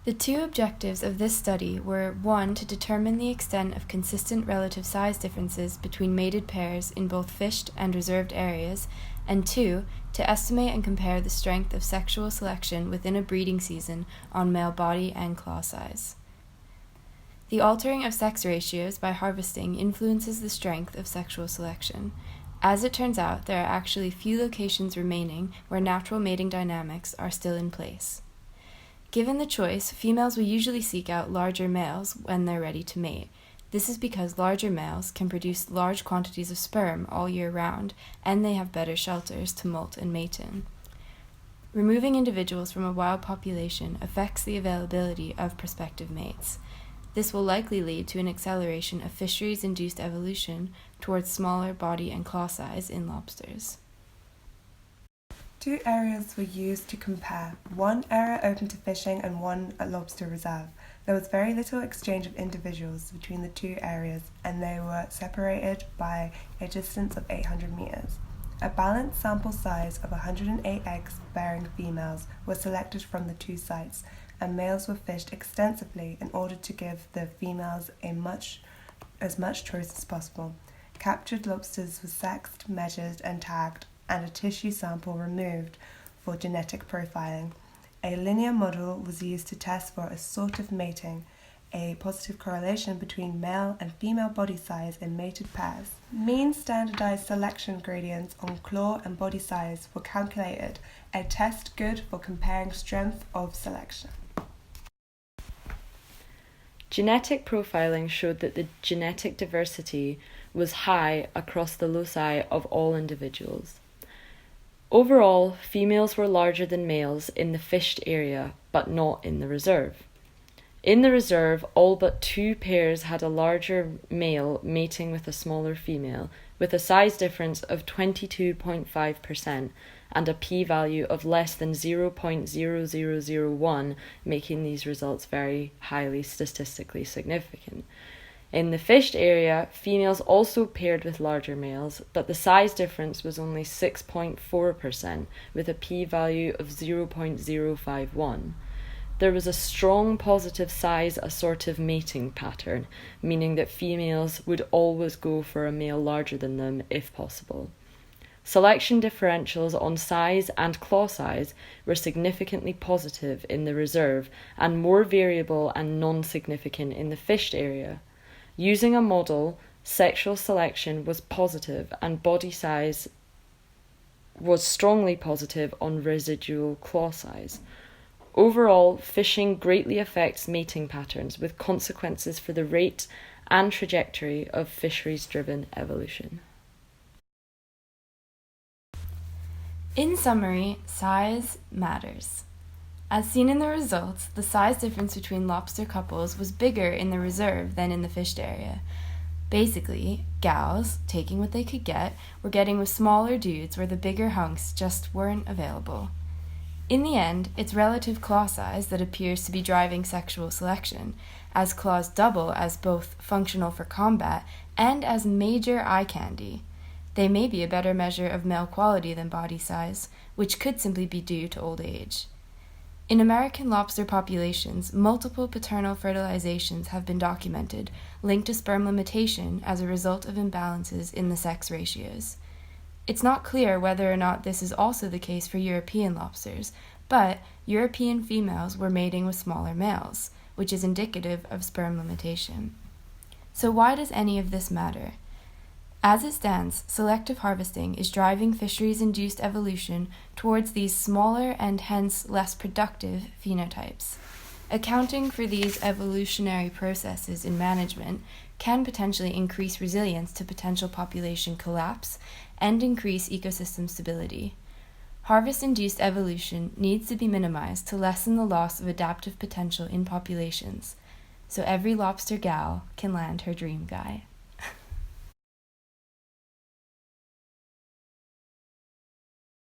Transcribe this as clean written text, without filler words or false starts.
The two objectives of this study were 1. To determine the extent of consistent relative size differences between mated pairs in both fished and reserved areas, and 2. To estimate and compare the strength of sexual selection within a breeding season on male body and claw size. The altering of sex ratios by harvesting influences the strength of sexual selection. As it turns out, there are actually few locations remaining where natural mating dynamics are still in place. Given the choice, females will usually seek out larger males when they're ready to mate. This is because larger males can produce large quantities of sperm all year round, and they have better shelters to molt and mate in. Removing individuals from a wild population affects the availability of prospective mates. This will likely lead to an acceleration of fisheries-induced evolution towards smaller body and claw size in lobsters. Two areas were used to compare, one area open to fishing and one a lobster reserve. There was very little exchange of individuals between the two areas, and they were separated by a distance of 800 meters. A balanced sample size of 108 eggs-bearing females was selected from the two sites, and males were fished extensively in order to give the females as much choice as possible. Captured lobsters were sexed, measured, and tagged, and a tissue sample removed for genetic profiling. A linear model was used to test for assortative mating, a positive correlation between male and female body size in mated pairs. Mean standardized selection gradients on claw and body size were calculated, a test good for comparing strength of selection. Genetic profiling showed that the genetic diversity was high across the loci of all individuals. Overall, females were larger than males in the fished area, but not in the reserve. In the reserve, all but 2 pairs had a larger male mating with a smaller female, with a size difference of 22.5% and a p-value of less than 0.0001, making these results very highly statistically significant. In the fished area, females also paired with larger males, but the size difference was only 6.4%, with a p-value of 0.051. There was a strong positive size assortative mating pattern, meaning that females would always go for a male larger than them if possible. Selection differentials on size and claw size were significantly positive in the reserve and more variable and non-significant in the fished area. Using a model, sexual selection was positive and body size was strongly positive on residual claw size. Overall, fishing greatly affects mating patterns with consequences for the rate and trajectory of fisheries-driven evolution. In summary, size matters. As seen in the results, the size difference between lobster couples was bigger in the reserve than in the fished area. Basically, gals, taking what they could get, were getting with smaller dudes where the bigger hunks just weren't available. In the end, it's relative claw size that appears to be driving sexual selection, as claws double as both functional for combat and as major eye candy. They may be a better measure of male quality than body size, which could simply be due to old age. In American lobster populations, multiple paternal fertilizations have been documented, linked to sperm limitation as a result of imbalances in the sex ratios. It's not clear whether or not this is also the case for European lobsters, but European females were mating with smaller males, which is indicative of sperm limitation. So why does any of this matter? As it stands, selective harvesting is driving fisheries-induced evolution towards these smaller and hence less productive phenotypes. Accounting for these evolutionary processes in management can potentially increase resilience to potential population collapse and increase ecosystem stability. Harvest-induced evolution needs to be minimized to lessen the loss of adaptive potential in populations, so every lobster gal can land her dream guy.